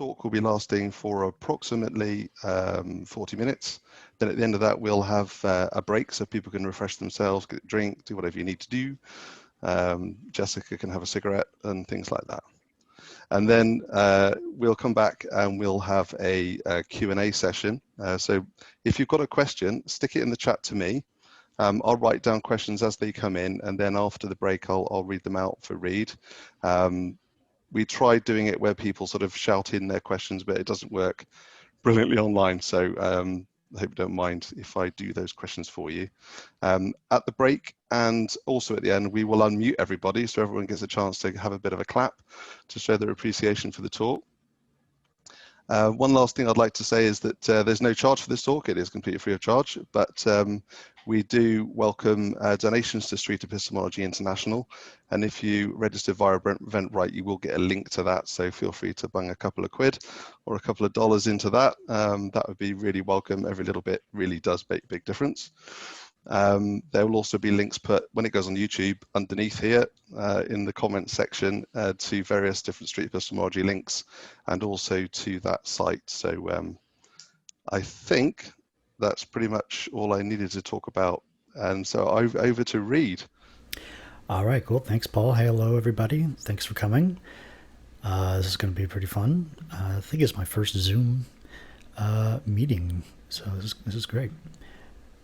talk will be lasting for approximately 40 minutes. Then at the end of that, we'll have a break so people can refresh themselves, get a drink, do whatever you need to do. Jessica can have a cigarette and things like that. And then we'll come back and we'll have a Q&A session. So if you've got a question, stick it in the chat to me. I'll write down questions as they come in, and then after the break, I'll read them out for Reid. We tried doing it where people sort of shout in their questions, but it doesn't work brilliantly online. So I hope you don't mind if I do those questions for you. At the break and also at the end, we will unmute everybody so everyone gets a chance to have a bit of a clap to show their appreciation for the talk. One last thing I'd like to say is that there's no charge for this talk. It is completely free of charge, but we do welcome donations to Street Epistemology International. And if you register via Eventbrite, you will get a link to that. So feel free to bung a couple of quid or a couple of dollars into that. That would be really welcome. Every little bit really does make a big difference. There will also be links put when it goes on YouTube underneath here in the comments section to various different Street Epistemology links and also to that site. So I think that's pretty much all I needed to talk about. And so over to Reid. All right, cool. Thanks, Paul. Hey, hello, everybody. Thanks for coming. This is going to be pretty fun. I think it's my first Zoom meeting, so this is great.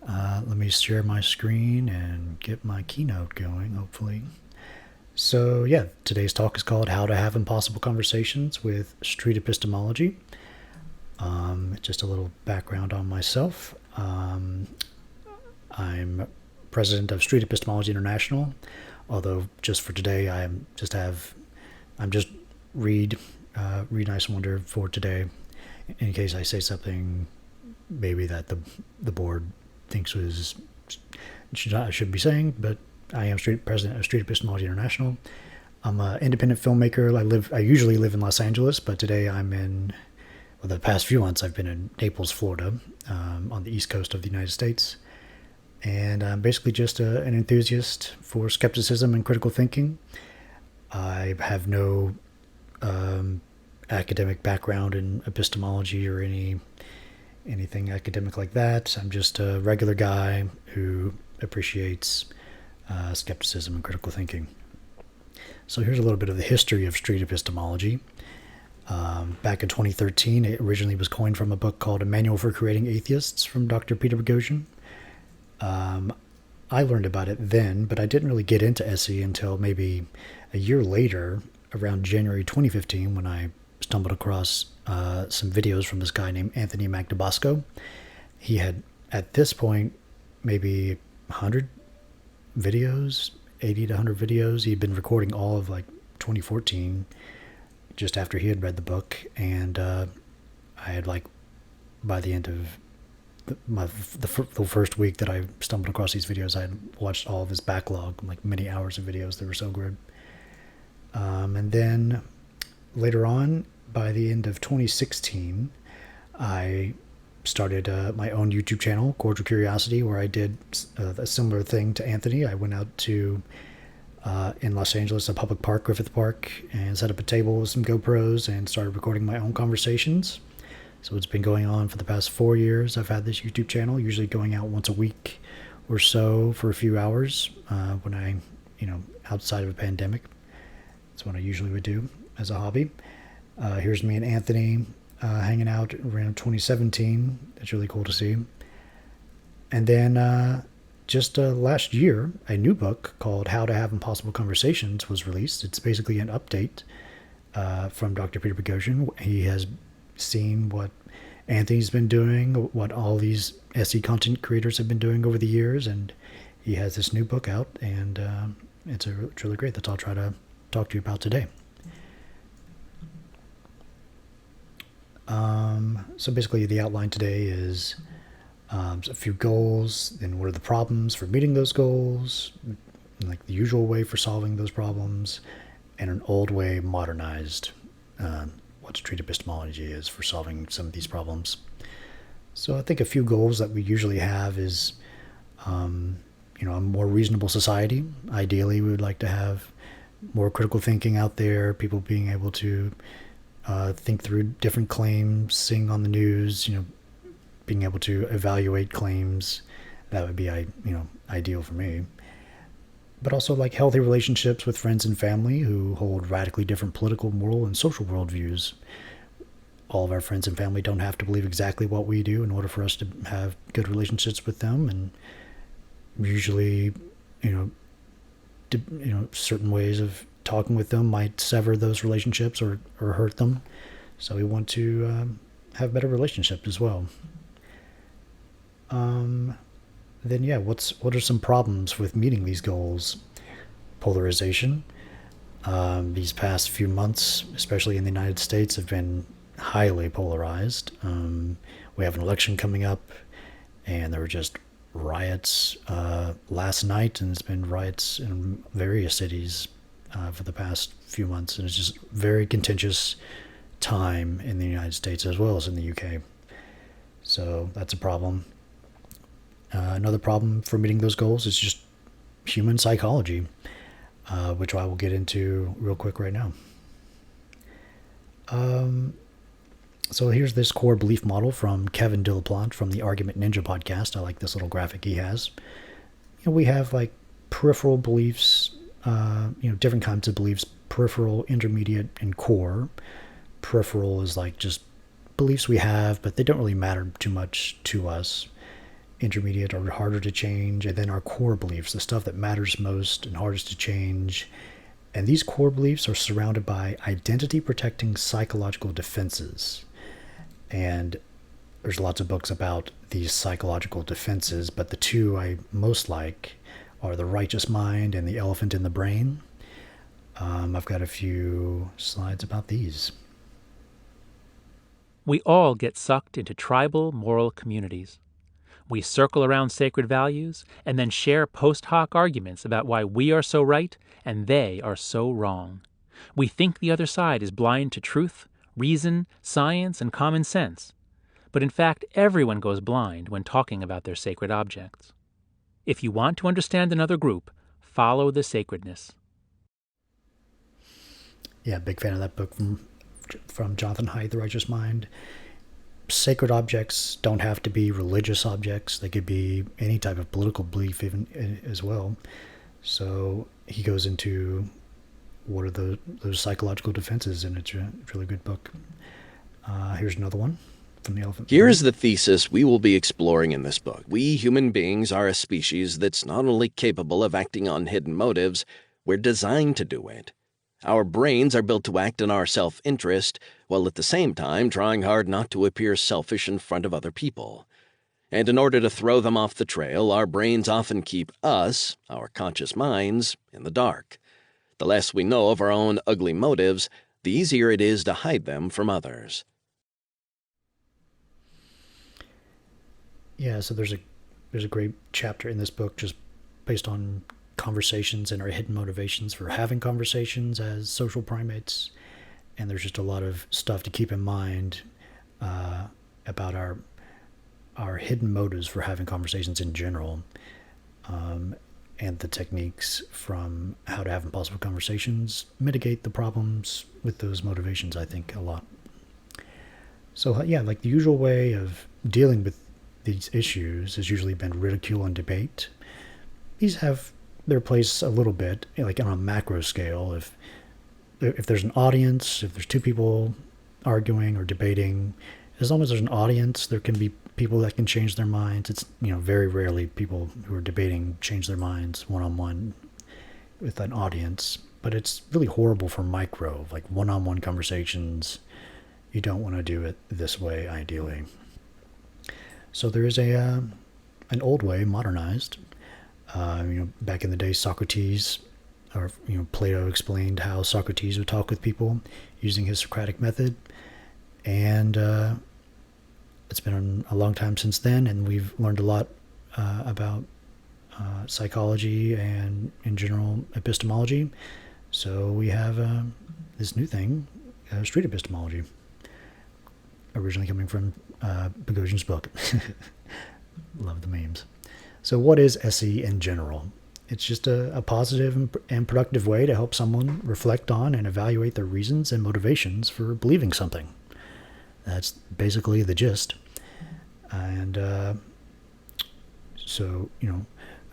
Let me share my screen and get my keynote going, hopefully. So yeah, today's talk is called How to Have Impossible Conversations with Street Epistemology. Just a little background on myself. I'm president of Street Epistemology International, although just for today I'm just Reid Nicewonder for today, in case I say something maybe that the board thinks I shouldn't be saying, but I am president of Street Epistemology International. I'm an independent filmmaker. I usually live in Los Angeles, but today the past few months I've been in Naples, Florida, on the east coast of the United States. And I'm basically just an enthusiast for skepticism and critical thinking. I have no academic background in epistemology or anything academic like that. I'm just a regular guy who appreciates skepticism and critical thinking. So here's a little bit of the history of street epistemology. Back in 2013, it originally was coined from a book called A Manual for Creating Atheists from Dr. Peter Boghossian. I learned about it then, but I didn't really get into SE until maybe a year later, around January 2015, when I stumbled across some videos from this guy named Anthony Magnabosco. He had, at this point, maybe 100 videos, 80 to 100 videos. He'd been recording all of 2014, just after he had read the book. And I had by the end of the first week that I stumbled across these videos, I had watched all of his backlog, many hours of videos. They were so good. And then later on, by the end of 2016, I started my own YouTube channel, Cordial Curiosity, where I did a similar thing to Anthony. I went out to, in Los Angeles, a public park, Griffith Park, and set up a table with some GoPros and started recording my own conversations. So it's been going on for the past 4 years. I've had this YouTube channel, usually going out once a week or so for a few hours when I, outside of a pandemic. That's what I usually would do as a hobby. Here's me and Anthony hanging out around 2017. That's really cool to see. And then just last year, a new book called How to Have Impossible Conversations was released. It's basically an update from Dr. Peter Boghossian. He has seen what Anthony's been doing, what all these SE content creators have been doing over the years, and he has this new book out, and it's really great. That's all I'll try to talk to you about today. So basically the outline today is a few goals, and what are the problems for meeting those goals, the usual way for solving those problems, and an old way modernized what street epistemology is for solving some of these problems. So I think a few goals that we usually have is a more reasonable society. Ideally, we would like to have more critical thinking out there, people being able to think through different claims, seeing on the news, being able to evaluate claims. That would be, ideal for me. But also like healthy relationships with friends and family who hold radically different political, moral, and social worldviews. All of our friends and family don't have to believe exactly what we do in order for us to have good relationships with them. And usually, certain ways of talking with them might sever those relationships or hurt them. So we want to have better relationships as well. Then what are some problems with meeting these goals? Polarization. These past few months, especially in the United States, have been highly polarized. We have an election coming up, and there were just riots last night, and there's been riots in various cities for the past few months, and it's just very contentious time in the United States as well as in the UK. So that's a problem. Another problem for meeting those goals is just human psychology, which I will get into real quick right now. So here's this core belief model from Kevin Delaplante from the Argument Ninja podcast. I like this little graphic he has. We have like peripheral beliefs, different kinds of beliefs: peripheral, intermediate, and core. Peripheral is like just beliefs we have, but they don't really matter too much to us. Intermediate are harder to change, and then our core beliefs, the stuff that matters most and hardest to change. And these core beliefs are surrounded by identity-protecting psychological defenses. And there's lots of books about these psychological defenses, but the two I most like are The Righteous Mind and The Elephant in the Brain. I've got a few slides about these. We all get sucked into tribal moral communities. We circle around sacred values and then share post hoc arguments about why we are so right and they are so wrong. We think the other side is blind to truth, reason, science, and common sense. But in fact, everyone goes blind when talking about their sacred objects. If you want to understand another group, follow the sacredness. Yeah, big fan of that book from Jonathan Haidt, The Righteous Mind. Sacred objects don't have to be religious objects. They could be any type of political belief even as well. So he goes into what are those psychological defenses, and it's a really good book. Here's another one from The Elephant. Here is the thesis we will be exploring in this book. We human beings are a species that's not only capable of acting on hidden motives, we're designed to do it. Our brains are built to act in our self-interest, while at the same time trying hard not to appear selfish in front of other people. And in order to throw them off the trail, our brains often keep us, our conscious minds, in the dark. The less we know of our own ugly motives, the easier it is to hide them from others. Yeah, so there's a great chapter in this book just based on conversations and our hidden motivations for having conversations as social primates. And there's just a lot of stuff to keep in mind about our hidden motives for having conversations in general, and the techniques from how to have impossible conversations mitigate the problems with those motivations, I think, a lot. So yeah, like the usual way of dealing with these issues has usually been ridicule and debate. These have their place a little bit, like on a macro scale. If there's an audience, if there's two people arguing or debating, as long as there's an audience, there can be people that can change their minds. It's, very rarely people who are debating change their minds one-on-one with an audience, but it's really horrible for micro, like one-on-one conversations. You don't want to do it this way, ideally. So there is an old way, modernized. Back in the day, Socrates, or Plato explained how Socrates would talk with people using his Socratic method, and it's been a long time since then, and we've learned a lot about psychology and, in general, epistemology. So we have this new thing, Street Epistemology, originally coming from Boghossian's book. Love the memes. So what is SE in general? it's just a positive and productive way to help someone reflect on and evaluate their reasons and motivations for believing something. That's basically the gist. And so,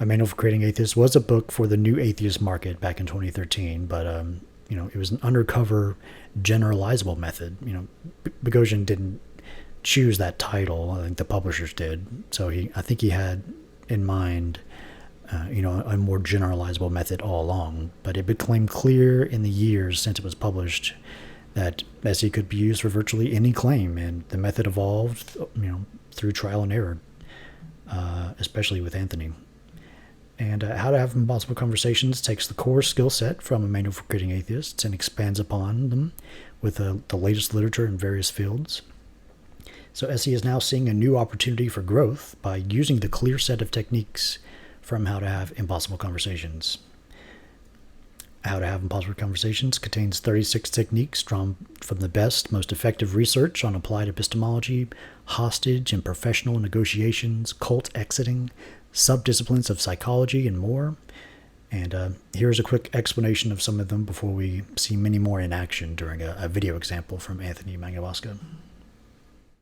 A Manual for Creating Atheists was a book for the new atheist market back in 2013, but it was an undercover generalizable method. Boghossian didn't choose that title. I think the publishers did. So I think he had in mind, a more generalizable method all along. But it became clear in the years since it was published that SE could be used for virtually any claim, and the method evolved, through trial and error, especially with Anthony. And How to Have Impossible Conversations takes the core skill set from A Manual for Creating Atheists and expands upon them with the latest literature in various fields. So SE is now seeing a new opportunity for growth by using the clear set of techniques from How to Have Impossible Conversations. How to Have Impossible Conversations contains 36 techniques drawn from the best, most effective research on applied epistemology, hostage and professional negotiations, cult exiting, subdisciplines of psychology, and more. And here's a quick explanation of some of them before we see many more in action during a video example from Anthony Magnabosco.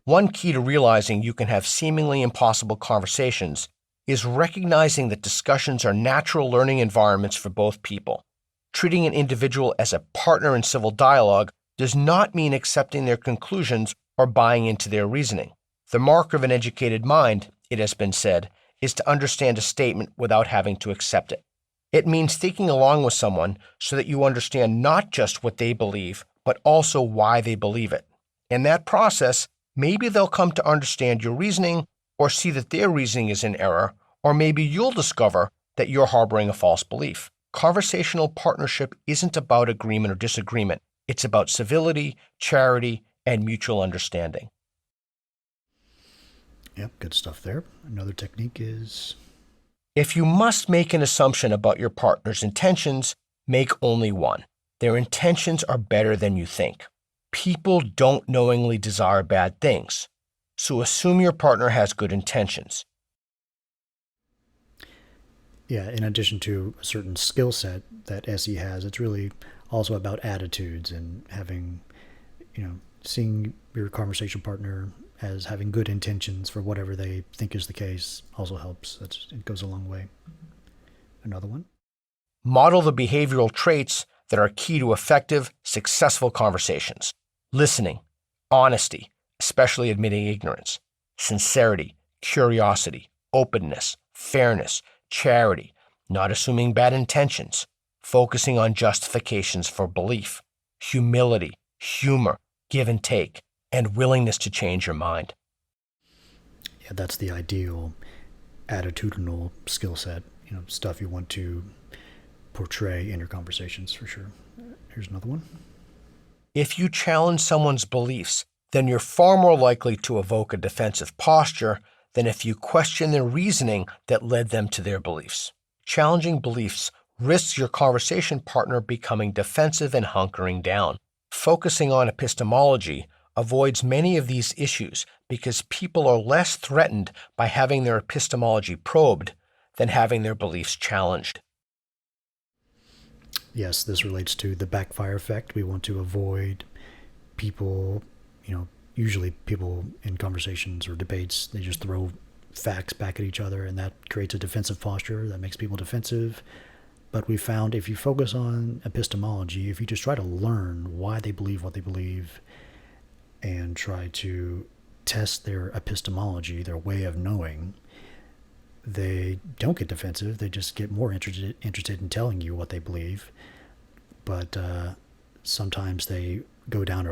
One key to realizing you can have seemingly impossible conversations is recognizing that discussions are natural learning environments for both people. Treating an individual as a partner in civil dialogue does not mean accepting their conclusions or buying into their reasoning. The mark of an educated mind, it has been said, is to understand a statement without having to accept it. It means thinking along with someone so that you understand not just what they believe, but also why they believe it. In that process, maybe they'll come to understand your reasoning or see that their reasoning is in error, or maybe you'll discover that you're harboring a false belief. Conversational partnership isn't about agreement or disagreement. It's about civility, charity, and mutual understanding. Yep, good stuff there. Another technique is... If you must make an assumption about your partner's intentions, make only one. Their intentions are better than you think. People don't knowingly desire bad things, so assume your partner has good intentions. Yeah, in addition to a certain skill set that SE has, it's really also about attitudes and having, seeing your conversation partner as having good intentions for whatever they think is the case also helps. It goes a long way. Another one? Model the behavioral traits that are key to effective, successful conversations. Listening, honesty, especially admitting ignorance, sincerity, curiosity, openness, fairness, charity, not assuming bad intentions, focusing on justifications for belief, humility, humor, give and take, and willingness to change your mind. Yeah, that's the ideal attitudinal skill set, stuff you want to portray in your conversations for sure. Here's another one. If you challenge someone's beliefs, then you're far more likely to evoke a defensive posture than if you question their reasoning that led them to their beliefs. Challenging beliefs risks your conversation partner becoming defensive and hunkering down. Focusing on epistemology avoids many of these issues because people are less threatened by having their epistemology probed than having their beliefs challenged. Yes, this relates to the backfire effect. We want to avoid people, usually people in conversations or debates, they just throw facts back at each other, and that creates a defensive posture that makes people defensive. But we found if you focus on epistemology, if you just try to learn why they believe what they believe and try to test their epistemology, their way of knowing, they don't get defensive. They just get more interested in telling you what they believe. But sometimes they go down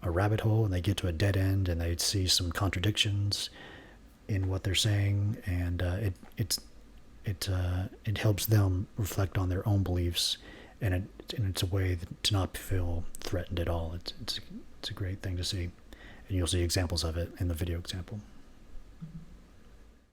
a rabbit hole and they get to a dead end and they see some contradictions in what they're saying, and it helps them reflect on their own beliefs, and it's a way to not feel threatened at all. It's a great thing to see, and you'll see examples of it in the video example.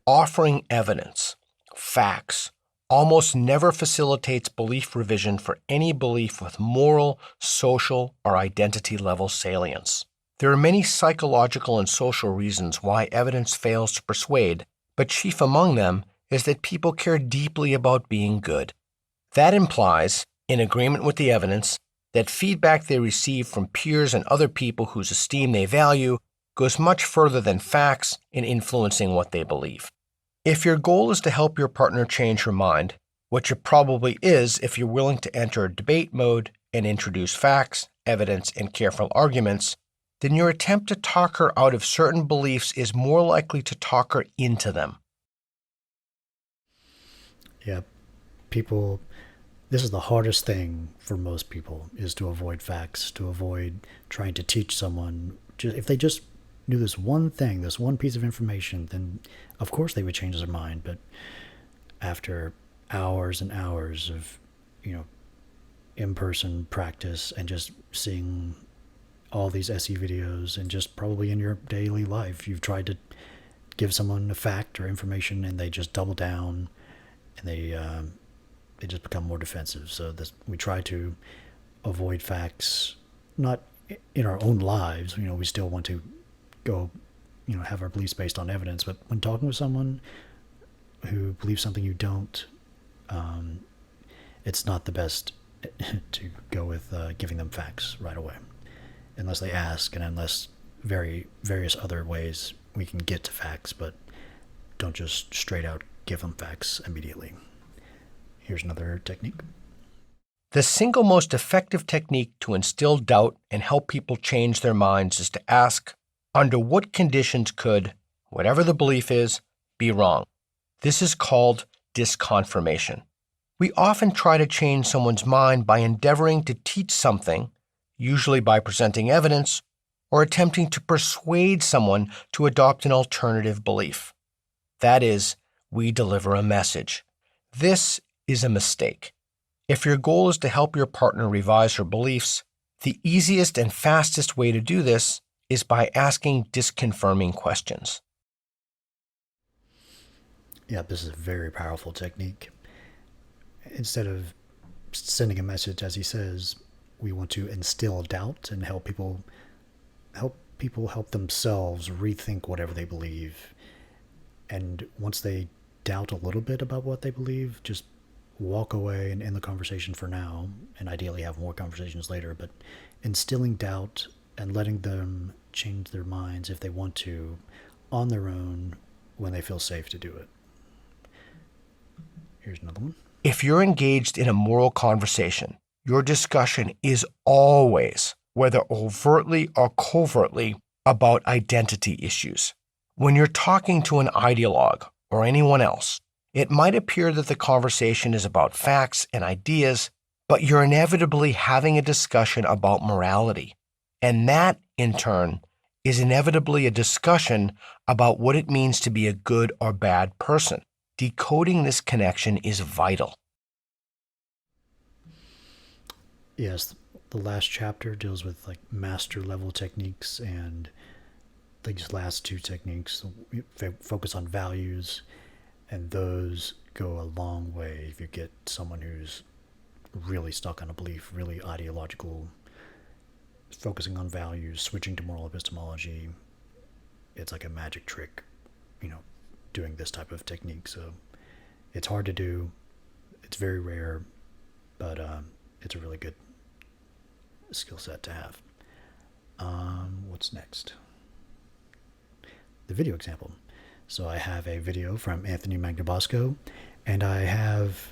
Offering evidence, facts, almost never facilitates belief revision for any belief with moral, social, or identity level salience. There are many psychological and social reasons why evidence fails to persuade, but chief among them is that people care deeply about being good. That implies, in agreement with the evidence, that feedback they receive from peers and other people whose esteem they value goes much further than facts in influencing what they believe. If your goal is to help your partner change her mind, which it probably is if you're willing to enter debate mode and introduce facts, evidence, and careful arguments, then your attempt to talk her out of certain beliefs is more likely to talk her into them. Yeah, this is the hardest thing for most people, is to avoid facts, to avoid trying to teach someone. If they just knew this one thing, this one piece of information, then of course they would change their mind. But after hours and hours of, in-person practice and just seeing all these SE videos, and just probably in your daily life, you've tried to give someone a fact or information and they just double down, and they just become more defensive. So we try to avoid facts, not in our own lives. We still want to go, have our beliefs based on evidence. But when talking with someone who believes something you don't, it's not the best to go with giving them facts right away, unless they ask, and unless various other ways we can get to facts, but don't just straight out give them facts immediately. Here's another technique. The single most effective technique to instill doubt and help people change their minds is to ask, under what conditions could, whatever the belief is, be wrong? This is called disconfirmation. We often try to change someone's mind by endeavoring to teach something, usually by presenting evidence, or attempting to persuade someone to adopt an alternative belief. That is, we deliver a message. This is a mistake. If your goal is to help your partner revise her beliefs, the easiest and fastest way to do this is by asking disconfirming questions. Yeah, this is a very powerful technique. Instead of sending a message, as he says, we want to instill doubt and help people help themselves rethink whatever they believe. And once they doubt a little bit about what they believe, just walk away and end the conversation for now, and ideally have more conversations later. But instilling doubt and letting them change their minds if they want to on their own when they feel safe to do it. Here's another one. If you're engaged in a moral conversation, your discussion is always, whether overtly or covertly, about identity issues. When you're talking to an ideologue or anyone else, it might appear that the conversation is about facts and ideas, but you're inevitably having a discussion about morality. And that, in turn, is inevitably a discussion about what it means to be a good or bad person. Decoding this connection is vital. Yes, the last chapter deals with master level techniques, and these last two techniques focus on values, and those go a long way if you get someone who's really stuck on a belief, really ideological, focusing on values, switching to moral epistemology. It's like a magic trick, doing this type of technique. So it's hard to do. It's very rare, but it's a really good skill set to have. What's next? The video example. So I have a video from Anthony Magnabosco, and I have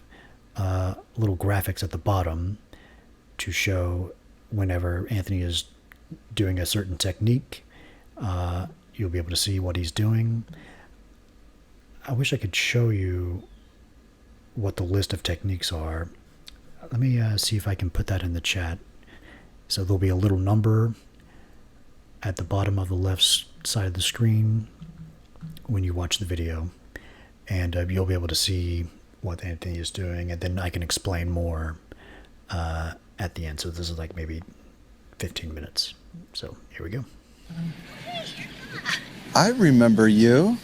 little graphics at the bottom to show whenever Anthony is doing a certain technique, you'll be able to see what he's doing. I wish I could show you what the list of techniques are. Let me see if I can put that in the chat. So there'll be a little number at the bottom of the left side of the screen when you watch the video, and you'll be able to see what Anthony is doing, and then I can explain more at the end. So this is maybe 15 minutes. So here we go. I remember you.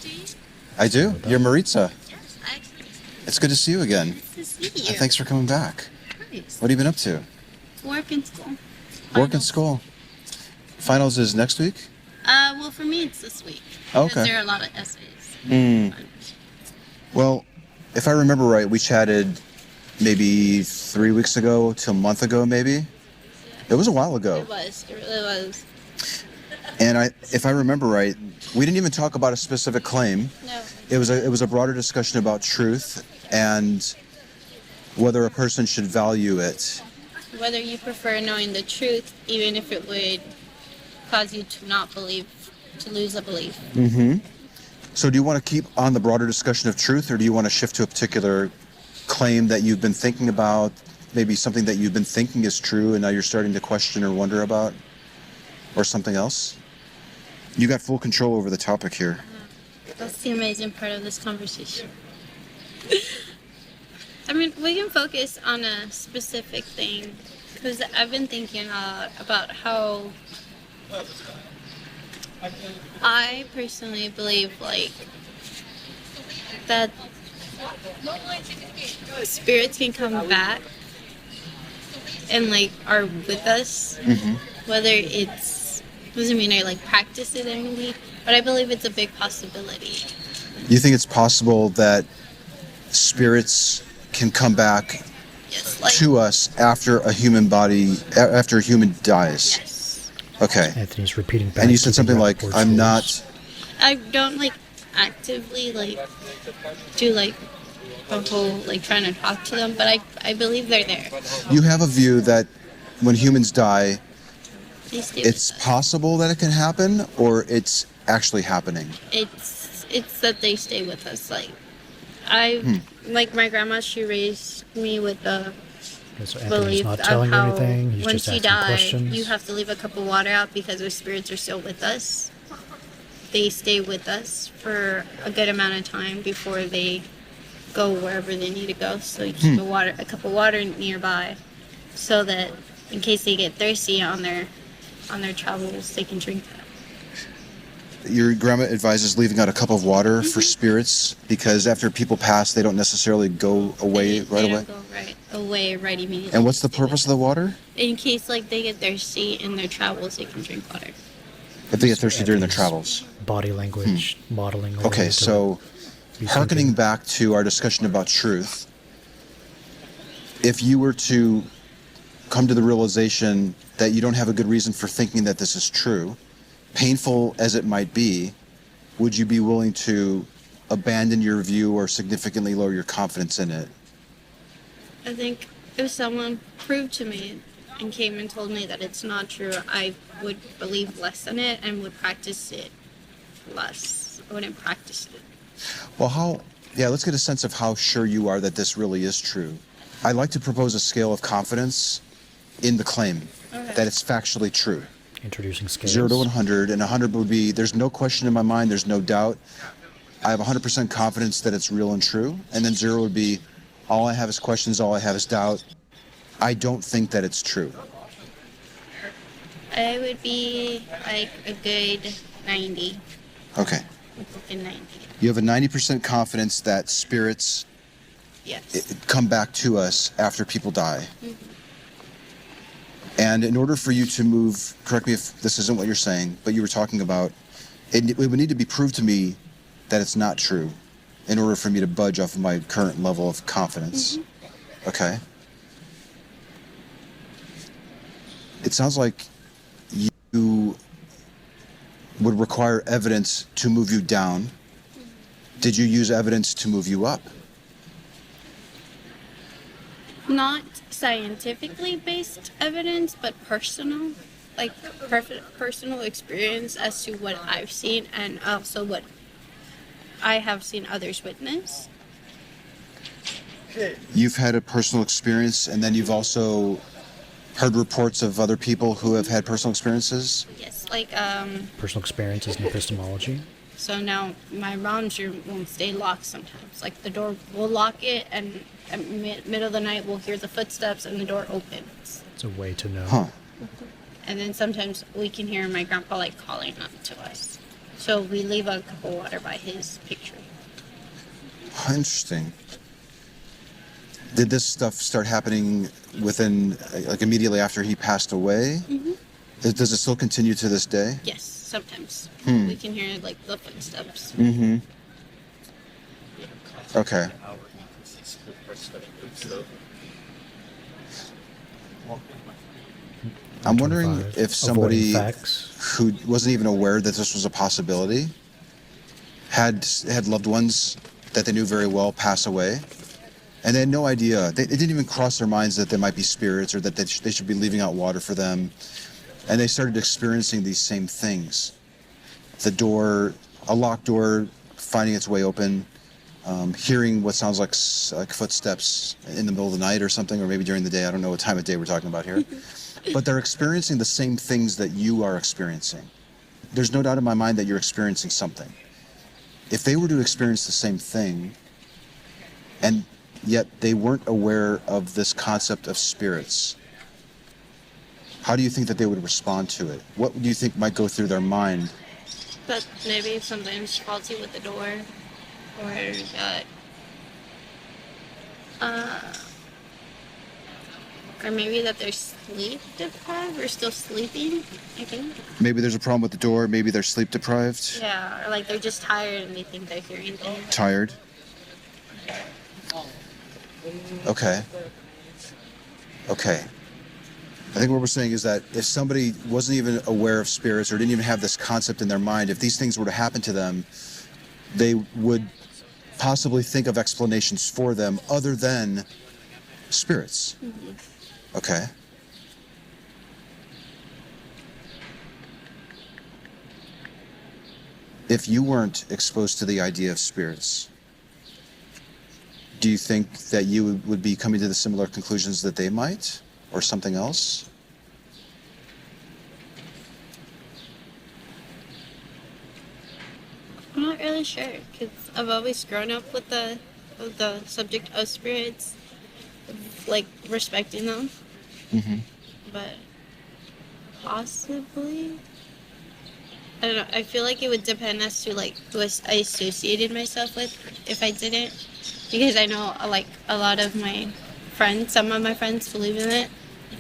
I do. You're Maritza. Yes, actually. It's good to see you again. Nice to see you. Thanks for coming back. Nice. What have you been up to? Work and school. Work and school. Finals is next week? Well, for me, it's this week. Okay. Because there are a lot of essays. Well, if I remember right, we chatted maybe 3 weeks ago to a month ago, maybe. It was a while ago. It was. It really was. And if I remember right, we didn't even talk about a specific claim. No. It was a broader discussion about truth and whether a person should value it. Whether you prefer knowing the truth, even if it would cause you to not believe, to lose a belief. Mm-hmm. So do you want to keep on the broader discussion of truth, or do you want to shift to a particular claim that you've been thinking about, maybe something that you've been thinking is true and now you're starting to question or wonder about, or something else? You got full control over the topic here. That's the amazing part of this conversation. I mean, we can focus on a specific thing, because I've been thinking about how I personally believe, like, that spirits can come back and, like, are with us, whether it's, doesn't mean I, like, practice it every week, but I believe it's a big possibility. You think it's possible that spirits can come back Yes, like, to us after a human body, after a human dies? yes. Okay. Anthony's repeating back. And you said keeping something like, Rappaport's I'm rules. not... I don't, like, actively, like, do, like, a whole, like, trying to talk to them, but I believe they're there. You have a view that when humans die, They stay it's with us. possible that it can happen, or it's actually happening? It's that they stay with us. Like, like, my grandma, she raised me with the Okay, so Anthony's belief not of telling you how anything. He's once just you asking die, questions. you have to leave a cup of water out because our spirits are still with us. They stay with us for a good amount of time before they go wherever they need to go. So you keep a cup of water nearby, so that in case they get thirsty on their travels, they can drink that. Your grandma advises leaving out a cup of water for spirits, because after people pass, they don't necessarily go away They right away? don't go away right immediately. And what's the Stay with purpose of the water? In case, like, they get thirsty in their travels, they can drink water. If they get thirsty during their Anthony's travels. Body language, modeling. away Okay, to so be hearkening thinking. back to our discussion about truth, if you were to come to the realization that you don't have a good reason for thinking that this is true, painful as it might be, would you be willing to abandon your view or significantly lower your confidence in it? I think if someone proved to me and came and told me that it's not true, I would believe less in it and would practice it less. I wouldn't practice it. Well, let's get a sense of how sure you are that this really is true. I'd like to propose a scale of confidence in the claim that it's factually true. Introducing scales. 0 to 100, and 100 would be, there's no question in my mind, there's no doubt. I have 100% confidence that it's real and true. And then 0 would be, all I have is questions, all I have is doubt. I don't think that it's true. I would be like a good 90. Okay. A good 90. You have a 90% confidence that spirits Yes. come back to us after people die. And in order for you to move, correct me if this isn't what you're saying, but you were talking about, it would need to be proved to me that it's not true in order for me to budge off of my current level of confidence. Okay. It sounds like you would require evidence to move you down. Did you use evidence to move you up? Not scientifically based evidence, but personal. Like, personal experience as to what I've seen and also what I have seen others witness. You've had a personal experience, and then you've also heard reports of other people who have had personal experiences? Yes, like, Personal experiences in epistemology. so now my mom's room won't stay locked sometimes. Like, the door, we'll lock it, and at middle of the night we'll hear the footsteps and the door opens. It's a way to know. Huh. And then sometimes we can hear my grandpa, like, calling up to us. So we leave a cup of water by his picture. Interesting. Did this stuff start happening within, like, immediately after he passed away? Does it still continue to this day? Yes, sometimes. We can hear, like, the footsteps. Okay. I'm wondering if somebody facts. who wasn't even aware that this was a possibility had loved ones that they knew very well pass away, and they had no idea. It didn't even cross their minds that there might be spirits or that they should be leaving out water for them, and they started experiencing these same things. A locked door, finding its way open, hearing what sounds like footsteps in the middle of the night or something, or maybe during the day. I don't know what time of day we're talking about here. But they're experiencing the same things that you are experiencing. There's no doubt in my mind that you're experiencing something. If they were to experience the same thing, and yet they weren't aware of this concept of spirits, how do you think that they would respond to it? What do you think might go through their mind? But maybe something's faulty with the door, or that, or maybe that they're sleep deprived or still sleeping, I think. Maybe there's a problem with the door, maybe they're sleep deprived. Yeah, or like they're just tired and they think they're hearing things. Tired. Okay. I think what we're saying is that if somebody wasn't even aware of spirits or didn't even have this concept in their mind, if these things were to happen to them, they would possibly think of explanations for them other than spirits. Mm-hmm. Okay. If you weren't exposed to the idea of spirits, do you think that you would be coming to the similar conclusions that they might, or something else? I'm not really sure, because I've always grown up with the subject of spirits, like respecting them. Mm-hmm. But possibly, I don't know. I feel like it would depend as to like who I associated myself with if I didn't, because I know like a lot of my friends, some of my friends believe in it.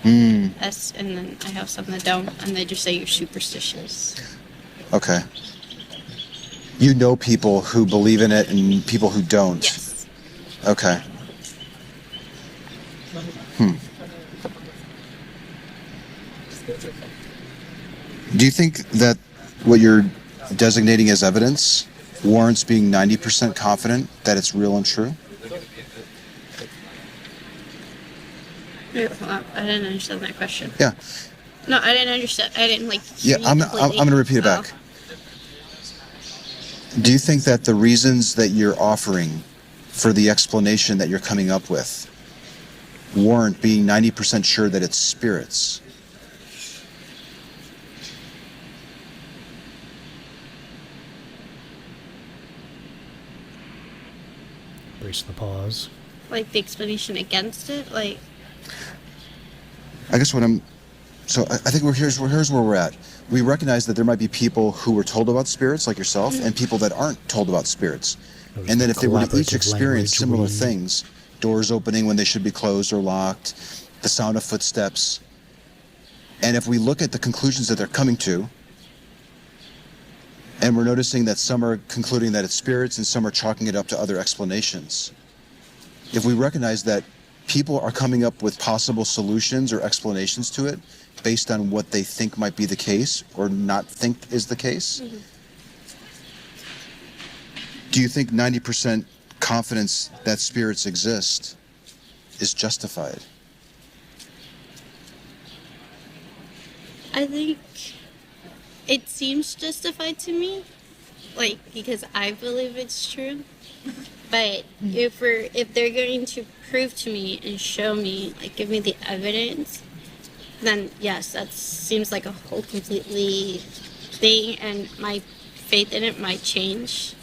And then I have some that don't, and they just say you're superstitious. Okay. You know people who believe in it and people who don't? Yes. Okay. Do you think that what you're designating as evidence warrants being 90% confident that it's real and true? Wait, hold on. I didn't understand that question. Yeah. No, I didn't understand. I didn't like. Yeah, I'm going to repeat it back. Do you think that the reasons that you're offering for the explanation that you're coming up with warrant being 90% sure that it's spirits? Brace the pause. Like the explanation against it, like. I guess I think here's where we're at. We recognize that there might be people who were told about spirits, like yourself, and people that aren't told about spirits. And then if they were to each experience similar things, doors opening when they should be closed or locked, the sound of footsteps, and if we look at the conclusions that they're coming to, and we're noticing that some are concluding that it's spirits and some are chalking it up to other explanations, if we recognize that people are coming up with possible solutions or explanations to it based on what they think might be the case or not think is the case, do you think 90% confidence that spirits exist is justified? I think it seems justified to me, like, because I believe it's true. But if they're going to prove to me and show me, like, give me the evidence, then yes, that seems like a whole completely thing, and my faith in it might change.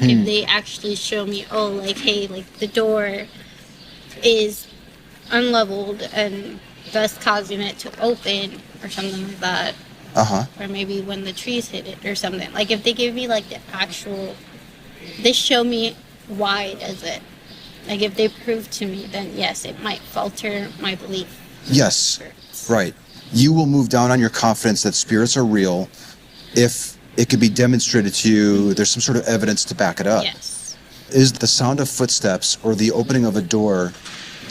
If they actually show me, oh, like, hey, like, the door is unleveled and thus causing it to open or something like that. Or maybe when the trees hit it or something. Like, if they give me, like, the actual, they show me why does it. Like, if they prove to me, then yes, it might falter my belief. Yes, right. You will move down on your confidence that spirits are real if it could be demonstrated to you, there's some sort of evidence to back it up. Yes. Is the sound of footsteps or the opening of a door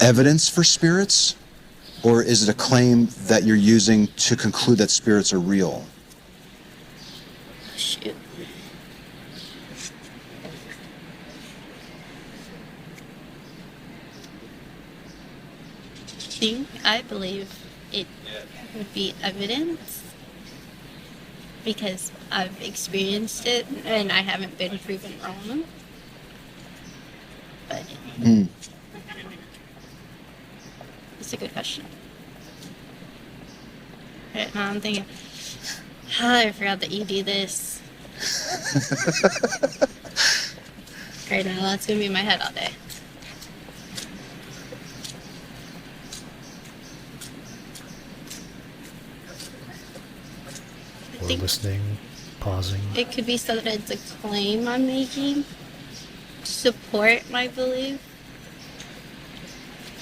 evidence for spirits? Or is it a claim that you're using to conclude that spirits are real? Shoot. I believe it would be evidence because I've experienced it and I haven't been proven wrong. But it's a good question. Right now I'm thinking, I forgot that you do this. Right now, that's gonna be in my head all day. Or listening, pausing. It could be so that it's a claim I'm making to support my belief.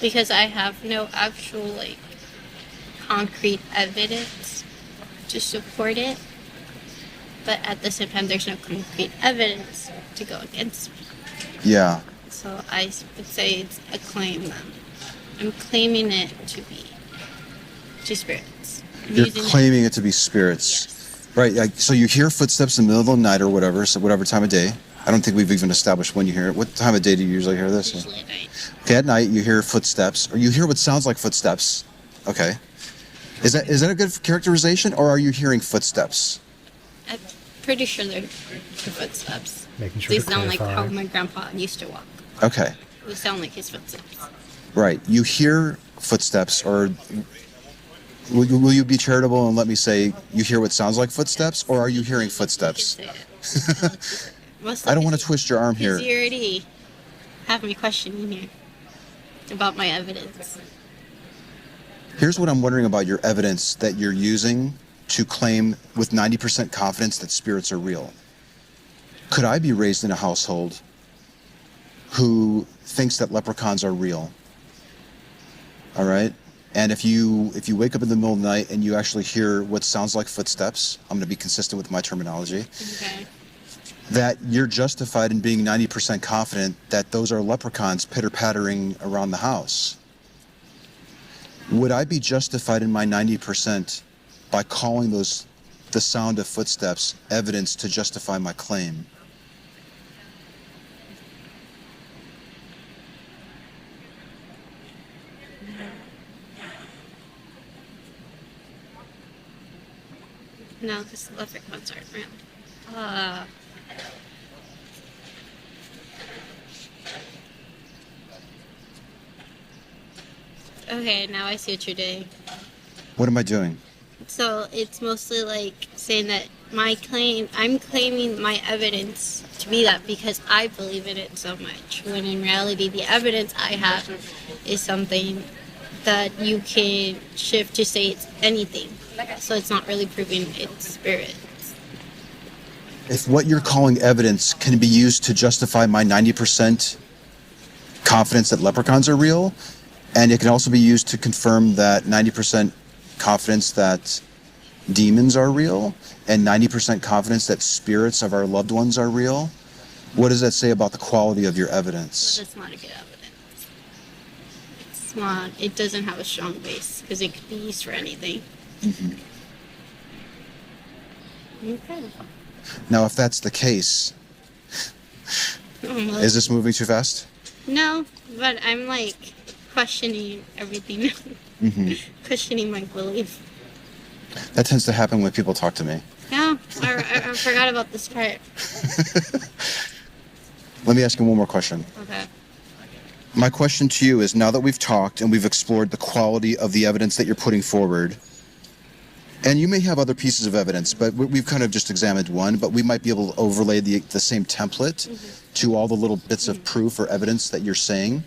Because I have no actual, concrete evidence to support it. But at the same time, there's no concrete evidence to go against me. Yeah. So I would say it's a claim then. I'm claiming it to be to spirits. You're claiming it to be spirits. Yes. Right, so you hear footsteps in the middle of the night or whatever, so whatever time of day. I don't think we've even established when you hear it. What time of day do you usually hear this? Usually at night. Okay, at night you hear footsteps, or you hear what sounds like footsteps. Okay. Is that a good characterization, or are you hearing footsteps? I'm pretty sure they're the footsteps. Making sure They to sound like clarify. how my grandpa used to walk. Okay, They sound like his footsteps. right. You hear footsteps, or will you be charitable and let me say you hear what sounds like footsteps, or are you hearing footsteps? I don't want to twist your arm here. You already have me questioning here about my evidence. Here's what I'm wondering about your evidence that you're using to claim with 90% confidence that spirits are real. Could I be raised in a household who thinks that leprechauns are real? All right? And if you wake up in the middle of the night and you actually hear what sounds like footsteps, I'm going to be consistent with my terminology, Okay. that you're justified in being 90% confident that those are leprechauns pitter-pattering around the house. Would I be justified in my 90% by calling the sound of footsteps evidence to justify my claim? No, because the leprechauns aren't real. Okay, now I see what you're doing. What am I doing? So it's mostly like saying that I'm claiming my evidence to be that because I believe in it so much. When in reality, the evidence I have is something that you can shift to say it's anything. So it's not really proving it's spirits. If what you're calling evidence can be used to justify my 90% confidence that leprechauns are real, and it can also be used to confirm that 90% confidence that demons are real, and 90% confidence that spirits of our loved ones are real, what does that say about the quality of your evidence? So that's not a good evidence. It's not. It doesn't have a strong base because it could be used for anything. Mm-hmm. Okay. Now, if that's the case, is this moving too fast? No, but I'm questioning everything. Mm-hmm. Questioning my belief. That tends to happen when people talk to me. Yeah, I forgot about this part. Let me ask you one more question. Okay. My question to you is, now that we've talked and we've explored the quality of the evidence that you're putting forward, and you may have other pieces of evidence, but we've kind of just examined one, but we might be able to overlay the same template to all the little bits of proof or evidence that you're saying.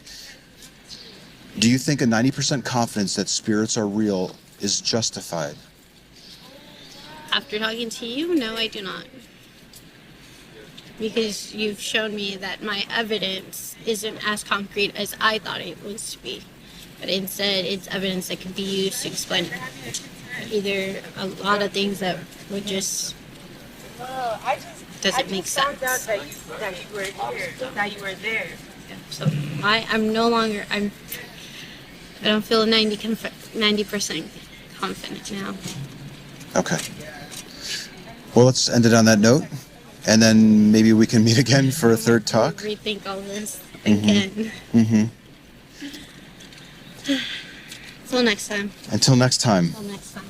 Do you think a 90% confidence that spirits are real is justified? After talking to you, no, I do not. Because you've shown me that my evidence isn't as concrete as I thought it was to be. But instead, it's evidence that can be used to explain either a lot of things that would just doesn't make sense. That you were here, that you were there. So I'm no longer, I don't feel 90% confident now. Okay. Well, let's end it on that note, and then maybe we can meet again for a third talk. Rethink all this again. Until next time. Until next time. Until next time.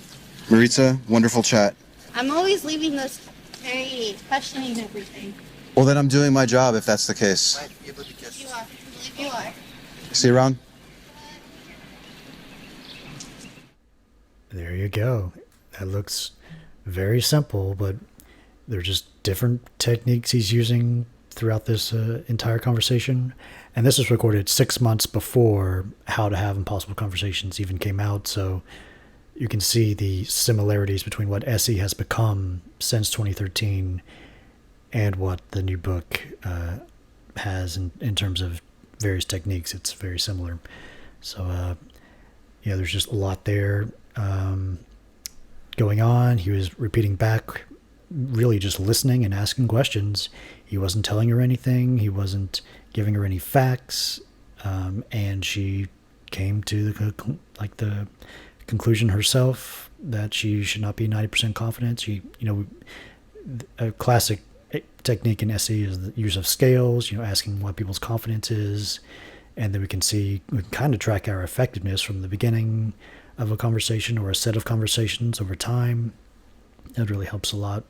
Maritza, wonderful chat. I'm always leaving this very questioning everything. Well, then I'm doing my job if that's the case. You are. See you around. There you go. That looks very simple, but they're just different techniques he's using throughout this entire conversation. And this was recorded 6 months before How to Have Impossible Conversations even came out. So you can see the similarities between what SE has become since 2013 and what the new book has in terms of various techniques. It's very similar. So, yeah, there's just a lot there going on. He was repeating back, really just listening and asking questions. He wasn't telling her anything. He wasn't giving her any facts. And she came to the conclusion herself that she should not be 90% confident. A classic technique in SE is the use of scales, asking what people's confidence is. And then we can kind of track our effectiveness from the beginning of a conversation or a set of conversations over time. That really helps a lot.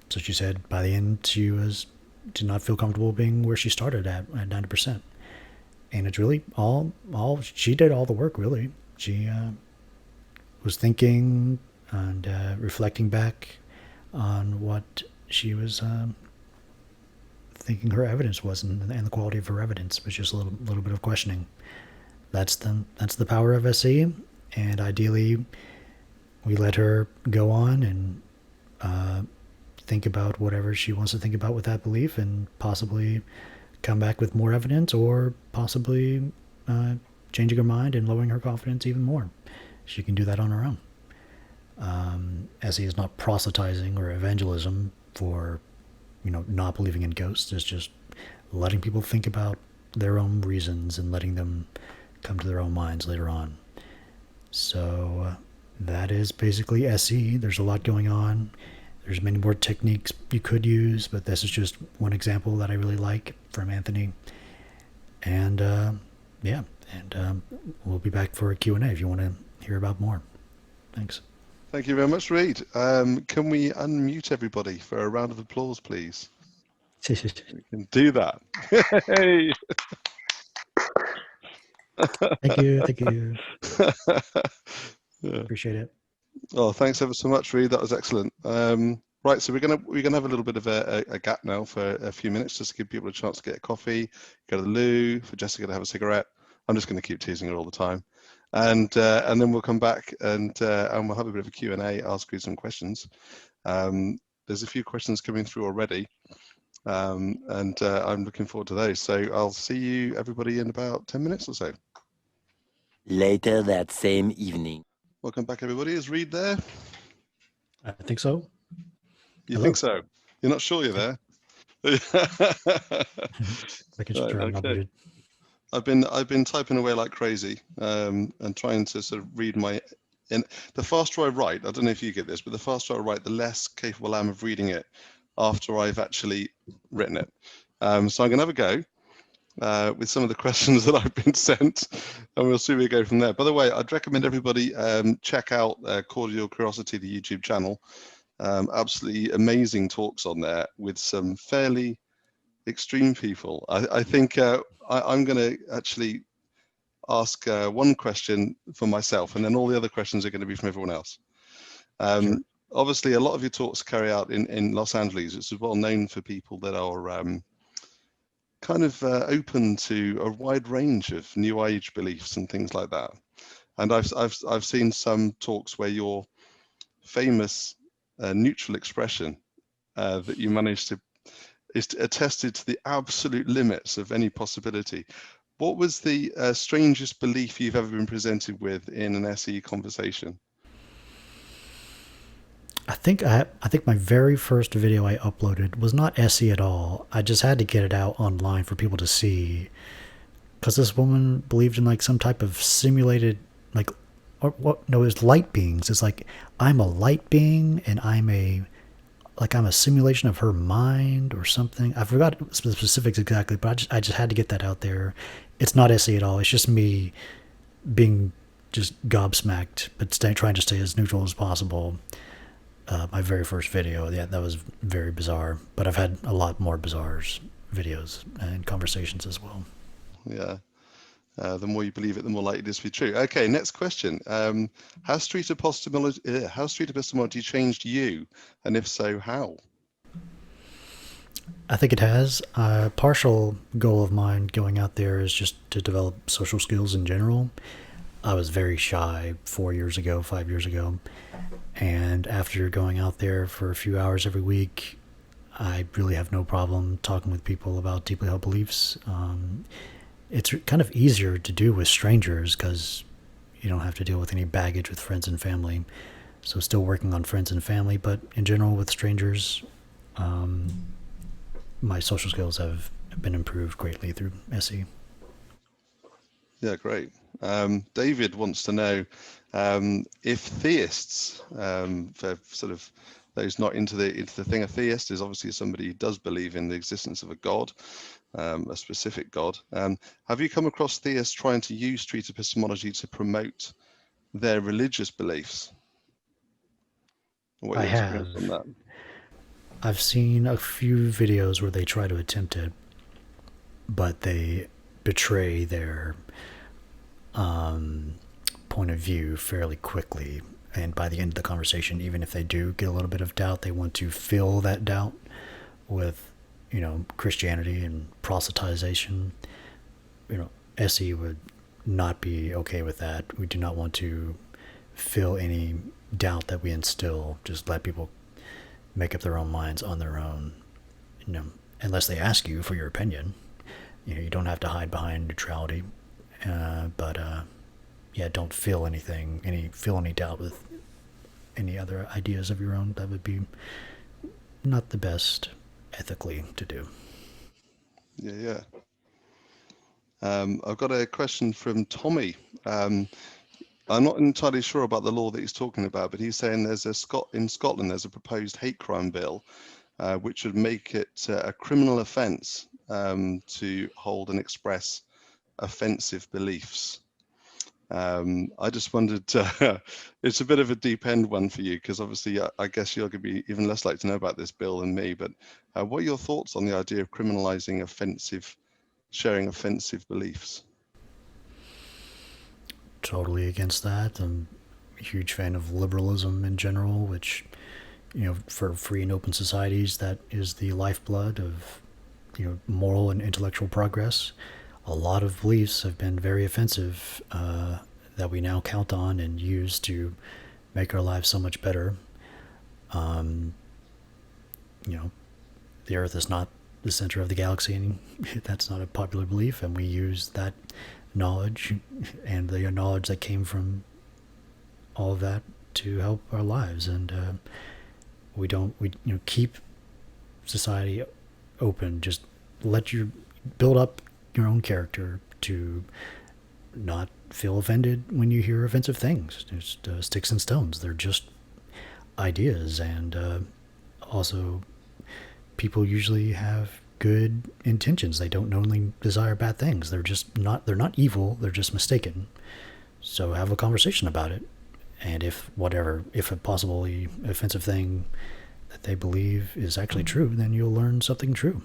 So she said by the end she did not feel comfortable being where she started at 90%. And it's really all she did all the work, really. She was thinking and reflecting back on what she was thinking her evidence was, and the quality of her evidence was just a little bit of questioning. That's the power of SE, and ideally we let her go on and think about whatever she wants to think about with that belief, and possibly come back with more evidence, or possibly changing her mind and lowering her confidence even more. She can do that on her own. SE is not proselytizing or evangelism for not believing in ghosts. It's just letting people think about their own reasons and letting them come to their own minds later on. So that is basically SE. There's a lot going on. There's many more techniques you could use, but this is just one example that I really like from Anthony. And we'll be back for a Q&A if you want to hear about more. Thanks. Thank you very much, Reid. Can we unmute everybody for a round of applause, please? We can do that. Hey. Thank you. Yeah. Appreciate it. Oh, thanks ever so much, Reid. That was excellent. Right, so we're gonna have a little bit of a gap now for a few minutes, just to give people a chance to get a coffee, go to the loo, for Jessica to have a cigarette. I'm just going to keep teasing her all the time. And then we'll come back and we'll have a bit of a Q&A, ask you some questions. There's a few questions coming through already, and I'm looking forward to those. So I'll see you, everybody, in about 10 minutes or so. Later that same evening. Welcome back, everybody. Is Reid there? I think so. You think so? You're not sure you're there? I can just try okay. I've been typing away like crazy and trying to sort of read the faster I write, I don't know if you get this, but the faster I write, the less capable I am of reading it after I've actually written it. So I'm going to have a go with some of the questions that I've been sent, and we'll see where we go from there. By the way, I'd recommend everybody check out Cordial Curiosity, the YouTube channel. Absolutely amazing talks on there with some fairly extreme people. I think I'm going to actually ask one question for myself, and then all the other questions are going to be from everyone else. Sure. Obviously, a lot of your talks carry out in Los Angeles. It's well known for people that are kind of open to a wide range of New Age beliefs and things like that. And I've seen some talks where your famous neutral expression that you managed to is attested to the absolute limits of any possibility. What was the strangest belief you've ever been presented with in an SE conversation? I think my very first video I uploaded was not SE at all. I just had to get it out online for people to see, because this woman believed in like some type of simulated, like, or what? No, it was light beings. It's like, I'm a light being and I'm a simulation of her mind or something. I forgot the specifics exactly, but I just had to get that out there. It's not SE at all. It's just me being just gobsmacked, but trying to stay as neutral as possible. My very first video, yeah, that was very bizarre. But I've had a lot more bizarre videos and conversations as well. Yeah. The more you believe it, the more likely it is to be true. Okay, next question. Has street epistemology changed you? And if so, how? I think it has. A partial goal of mine going out there is just to develop social skills in general. I was very shy 5 years ago. And after going out there for a few hours every week, I really have no problem talking with people about deeply held beliefs. It's kind of easier to do with strangers because you don't have to deal with any baggage with friends and family. So still working on friends and family, but in general with strangers, my social skills have been improved greatly through SE. Yeah, great. David wants to know if theists, for sort of those not into the thing, a theist is obviously somebody who does believe in the existence of a god, a specific god. Have you come across theists trying to use street epistemology to promote their religious beliefs? What I your experience have. on that? I've seen a few videos where they try to attempt it, but they betray their point of view fairly quickly. And by the end of the conversation, even if they do get a little bit of doubt, they want to fill that doubt with, Christianity and proselytization. SE would not be okay with that. We do not want to fill any doubt that we instill. Just let people make up their own minds on their own, unless they ask you for your opinion. You don't have to hide behind neutrality. But don't fill any doubt with any other ideas of your own. That would be not the best ethically to do. Yeah. I've got a question from Tommy. I'm not entirely sure about the law that he's talking about, but he's saying in Scotland there's a proposed hate crime bill which would make it a criminal offence to hold and express offensive beliefs. I just wondered, it's a bit of a deep end one for you, because obviously I guess you're going to be even less likely to know about this bill than me, but what are your thoughts on the idea of criminalising sharing offensive beliefs? Totally against that. I'm a huge fan of liberalism in general, which, for free and open societies, that is the lifeblood of, moral and intellectual progress. A lot of beliefs have been very offensive that we now count on and use to make our lives so much better. The Earth is not the center of the galaxy, and that's not a popular belief, and we use that knowledge and the knowledge that came from all of that to help our lives. And we keep society open. Just build up your own character to not feel offended when you hear offensive things. Just sticks and stones. They're just ideas, and also people usually have good intentions. They don't knowingly desire bad things. They're not evil. They're just mistaken. So have a conversation about it. And if a possibly offensive thing that they believe is actually true, then you'll learn something true.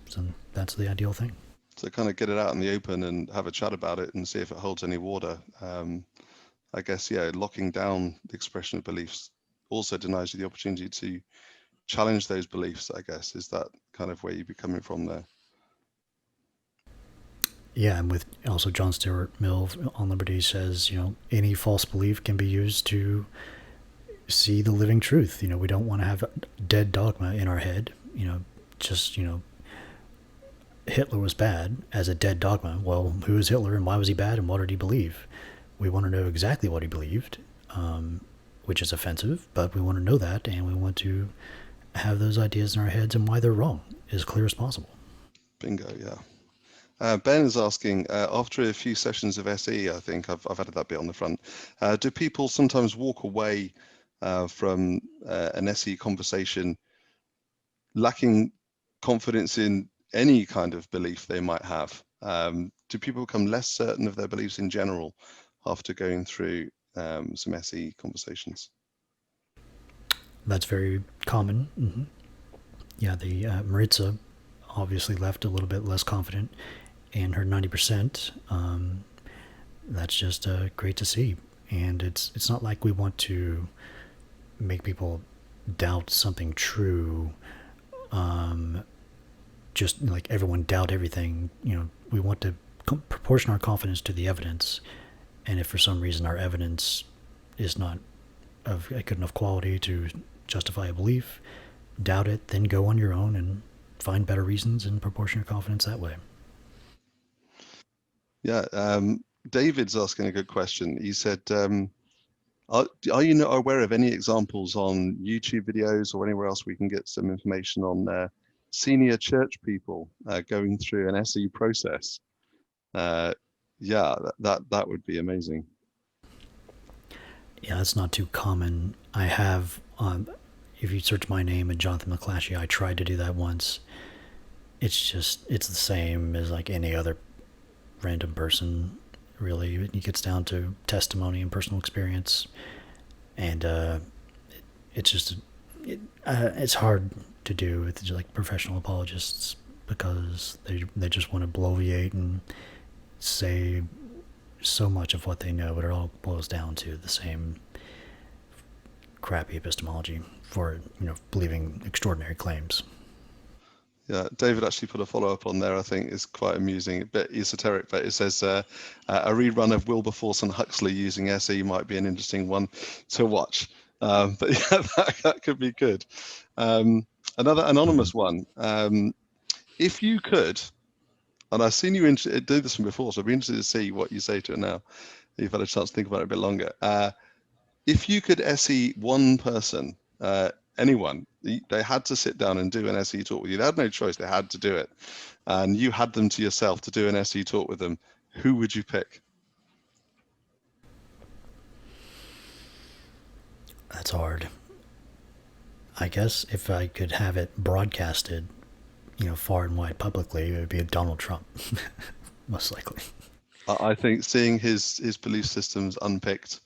So that's the ideal thing. So kind of get it out in the open and have a chat about it and see if it holds any water. I guess, locking down the expression of beliefs also denies you the opportunity to challenge those beliefs, I guess. Is that kind of where you'd be coming from there? Yeah, and with also John Stuart Mill on Liberty says, any false belief can be used to see the living truth. We don't want to have dead dogma in our head. Hitler was bad as a dead dogma. Well, who is Hitler and why was he bad and what did he believe? We want to know exactly what he believed. which is offensive, but we want to know that, and we want to have those ideas in our heads and why they're wrong as clear as possible. Bingo, yeah. Ben is asking, after a few sessions of SE, I think I've added that bit on the front, do people sometimes walk away from an SE conversation lacking confidence in any kind of belief they might have? Do people become less certain of their beliefs in general after going through some SE conversations? That's very common. Mm-hmm. Yeah, the Maritza obviously left a little bit less confident in her 90%. That's just great to see. And it's not like we want to make people doubt something true. Just like everyone doubt everything. We want to proportion our confidence to the evidence. And if for some reason our evidence is not of a good enough quality to justify a belief, doubt it, then go on your own and find better reasons and proportion your confidence that way. Yeah, David's asking a good question. He said, are you not aware of any examples on YouTube videos or anywhere else we can get some information on senior church people going through an SE process? Yeah, that would be amazing. Yeah, that's not too common. I have, if you search my name and Jonathan McClatchy, I tried to do that once. It's the same as like any other random person, really. It gets down to testimony and personal experience. And it's hard to do with like professional apologists because they just want to bloviate and say so much of what they know, but it all boils down to the same crappy epistemology for believing extraordinary claims. Yeah, David actually put a follow-up on there. I think is quite amusing, a bit esoteric, but it says a rerun of Wilberforce and Huxley using SE might be an interesting one to watch. But yeah, that could be good. Another anonymous one. If you could, and I've seen you do this one before, so I'd be interested to see what you say to it now. You've had a chance to think about it a bit longer. If you could SE one person, anyone, they had to sit down and do an SE talk with you. They had no choice, they had to do it. And you had them to yourself to do an SE talk with them. Who would you pick? That's hard. I guess if I could have it broadcasted, far and wide publicly, it would be Donald Trump, most likely. I think seeing his belief systems unpicked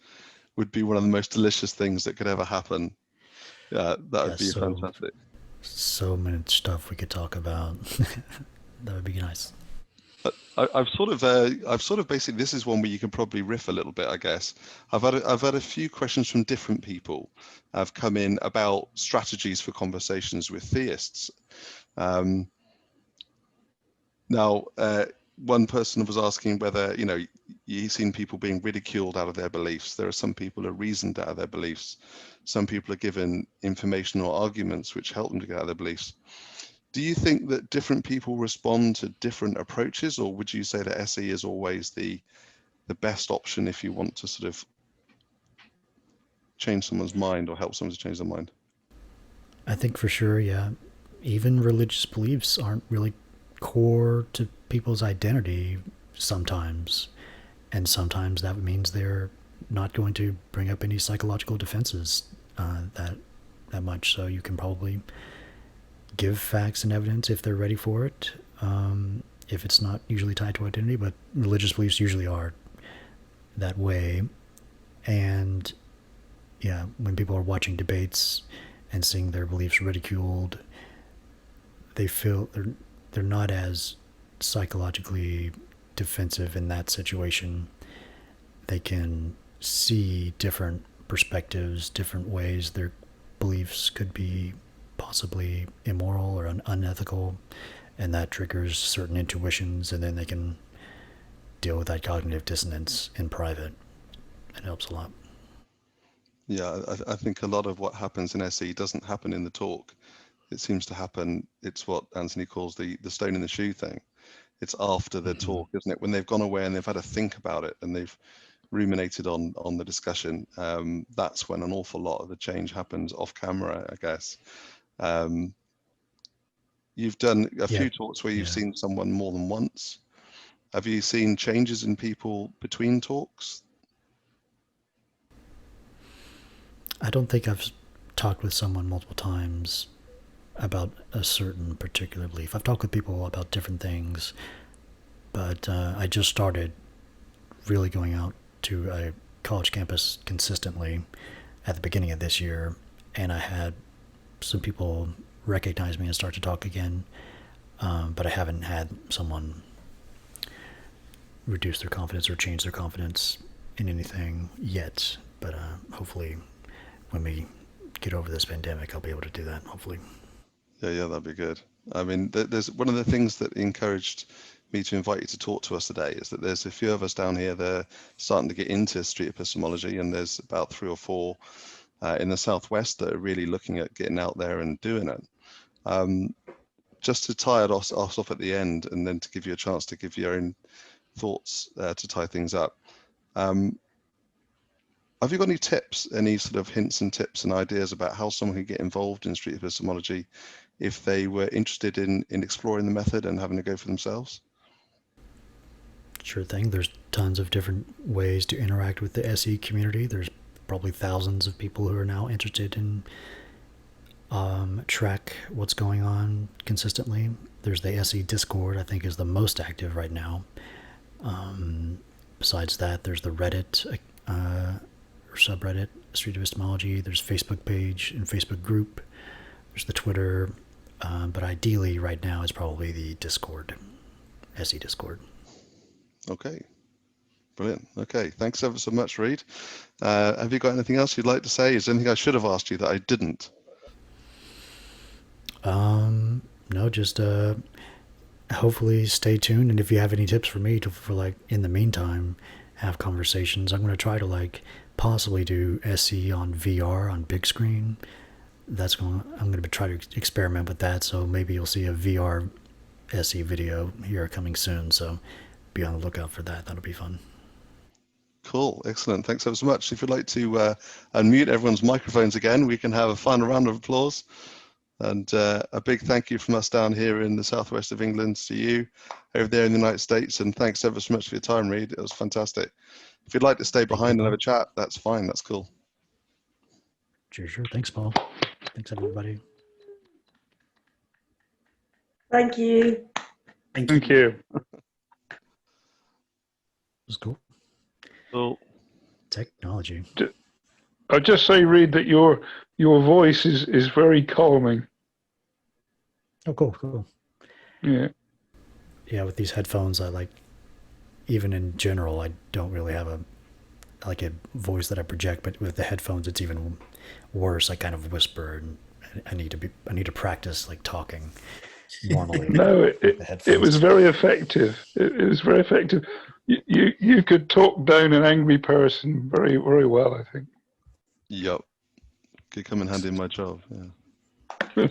would be one of the most delicious things that could ever happen. Yeah, that would be fantastic. So much stuff we could talk about. That would be nice. I've sort of basically, this is one where you can probably riff a little bit, I guess. I've had a few questions from different people have come in about strategies for conversations with theists. Now, one person was asking whether, you've seen people being ridiculed out of their beliefs. There are some people who are reasoned out of their beliefs. Some people are given information or arguments which help them to get out of their beliefs. Do you think that different people respond to different approaches, or would you say that SE is always the best option if you want to sort of change someone's mind or help someone to change their mind? I think for sure, yeah. Even religious beliefs aren't really core to people's identity sometimes. And sometimes that means they're not going to bring up any psychological defenses that much. So you can probably give facts and evidence if they're ready for it, if it's not usually tied to identity, but religious beliefs usually are that way. And yeah, when people are watching debates and seeing their beliefs ridiculed, they feel they're not as psychologically defensive in that situation. They can see different perspectives, different ways their beliefs could be possibly immoral or unethical, and that triggers certain intuitions, and then they can deal with that cognitive dissonance in private. It helps a lot. Yeah, I think a lot of what happens in SE doesn't happen in the talk. It seems to happen, it's what Anthony calls the stone in the shoe thing. It's after the talk, isn't it? When they've gone away and they've had to think about it and they've ruminated on the discussion, that's when an awful lot of the change happens off camera, I guess. You've done a few talks where you've seen someone more than once. Have you seen changes in people between talks? I don't think I've talked with someone multiple times about a certain particular belief. I've talked with people about different things, but I just started really going out to a college campus consistently at the beginning of this year, and I had some people recognize me and start to talk again, but I haven't had someone reduce their confidence or change their confidence in anything yet, but hopefully when we get over this pandemic, I'll be able to do that, hopefully. Yeah, that'd be good. I mean, there's one of the things that encouraged me to invite you to talk to us today is that there's a few of us down here that are starting to get into street epistemology, and there's about 3 or 4 in the Southwest that are really looking at getting out there and doing it. Just to tie it us off at the end, and then to give you a chance to give your own thoughts to tie things up. Have you got any tips, any sort of hints and tips and ideas about how someone can get involved in street epistemology if they were interested in exploring the method and having a go for themselves? Sure thing. There's tons of different ways to interact with the SE community. There's probably thousands of people who are now interested in track what's going on consistently. There's the SE Discord, I think, is the most active right now. Besides that, there's the Reddit or subreddit, Street Epistemology. There's Facebook page and Facebook group. There's the Twitter. But ideally, right now, it's probably the Discord, SE Discord. Okay. Brilliant. Okay. Thanks ever so much, Reid. Have you got anything else you'd like to say? Is there anything I should have asked you that I didn't? No, just hopefully stay tuned. And if you have any tips for me for like in the meantime, have conversations. I'm going to try to like possibly do SE on VR on big screen. I'm going to try to experiment with that. So maybe you'll see a VR SE video here coming soon. So be on the lookout for that. That'll be fun. Cool. Excellent. Thanks ever so much. If you'd like to unmute everyone's microphones again, we can have a final round of applause. And a big thank you from us down here in the southwest of England to you over there in the United States. And thanks ever so much for your time, Reid. It was fantastic. If you'd like to stay behind and have a chat, that's fine. That's cool. Sure. Thanks, Paul. Thanks, everybody. Thank you. Thank you. It was cool. So, technology. I'll just say, Reid, that your voice is very calming. Oh, cool. Yeah. Yeah, with these headphones, I like, even in general, I don't really have a voice that I project, but with the headphones, it's even worse. I kind of whisper, and I need to practice like talking normally. No, it was very effective. It was very effective. You could talk down an angry person very, very well, I think. Yep. Could come in handy in my job. Yeah.